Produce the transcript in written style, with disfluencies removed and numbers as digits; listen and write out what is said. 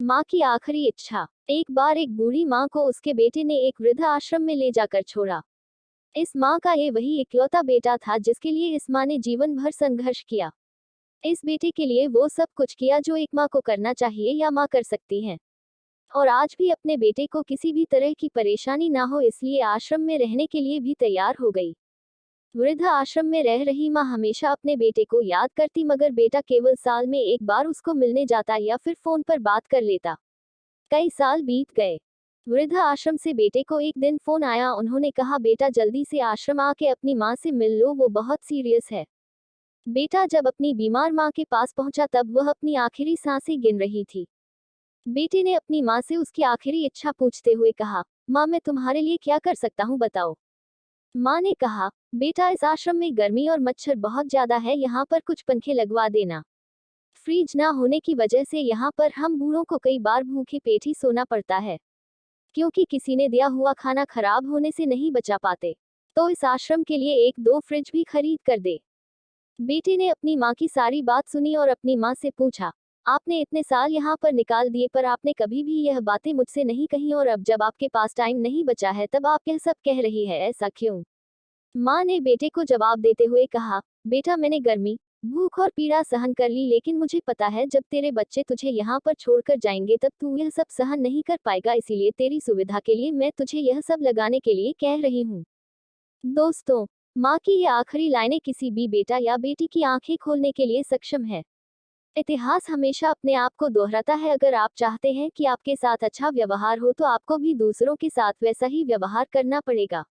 माँ की आखिरी इच्छा। एक बार एक बूढ़ी माँ को उसके बेटे ने एक वृद्ध आश्रम में ले जाकर छोड़ा। इस माँ का ये वही इकलौता बेटा था जिसके लिए इस माँ ने जीवन भर संघर्ष किया। इस बेटे के लिए वो सब कुछ किया जो एक माँ को करना चाहिए या माँ कर सकती है। और आज भी अपने बेटे को किसी भी तरह की परेशानी ना हो इसलिए आश्रम में रहने के लिए भी तैयार हो गई। वृद्ध आश्रम में रह रही माँ हमेशा अपने बेटे को याद करती मगर बेटा केवल साल में एक बार उसको मिलने जाता या फिर फोन पर बात कर लेता। कई साल बीत गए। वृद्ध आश्रम से बेटे को एक दिन फोन आया। उन्होंने कहा बेटा जल्दी से आश्रम आके अपनी माँ से मिल लो, वो बहुत सीरियस है। बेटा जब अपनी बीमार माँ के पास पहुंचा तब वह अपनी आखिरी सांसें गिन रही थी। बेटे ने अपनी माँ से उसकी आखिरी इच्छा पूछते हुए कहा, माँ मैं तुम्हारे लिए क्या कर सकता हूँ बताओ। माँ ने कहा, बेटा इस आश्रम में गर्मी और मच्छर बहुत ज्यादा है, यहाँ पर कुछ पंखे लगवा देना। फ्रिज ना होने की वजह से यहाँ पर हम बूढ़ों को कई बार भूखे पेट ही सोना पड़ता है, क्योंकि किसी ने दिया हुआ खाना खराब होने से नहीं बचा पाते। तो इस आश्रम के लिए एक दो फ्रिज भी खरीद कर दे। बेटे ने अपनी माँ की सारी बात सुनी और अपनी माँ से पूछा, आपने इतने साल यहाँ पर निकाल दिए पर आपने कभी भी यह बातें मुझसे नहीं कही और अब जब आपके पास टाइम नहीं बचा है तब आप यह सब कह रही है, ऐसा क्यों। माँ ने बेटे को जवाब देते हुए कहा, बेटा मैंने गर्मी, भूख और पीड़ा सहन कर ली लेकिन मुझे पता है जब तेरे बच्चे तुझे यहाँ पर छोड़कर जाएंगे तब तू यह सब सहन नहीं कर पाएगा, इसीलिए तेरी सुविधा के लिए मैं तुझे यह सब लगाने के लिए कह रही हूँ। दोस्तों, माँ की ये आखिरी लाइनें किसी भी बेटा या बेटी की आंखें खोलने के लिए सक्षम है। इतिहास हमेशा अपने आप को दोहराता है। अगर आप चाहते हैं कि आपके साथ अच्छा व्यवहार हो तो आपको भी दूसरों के साथ वैसा ही व्यवहार करना पड़ेगा।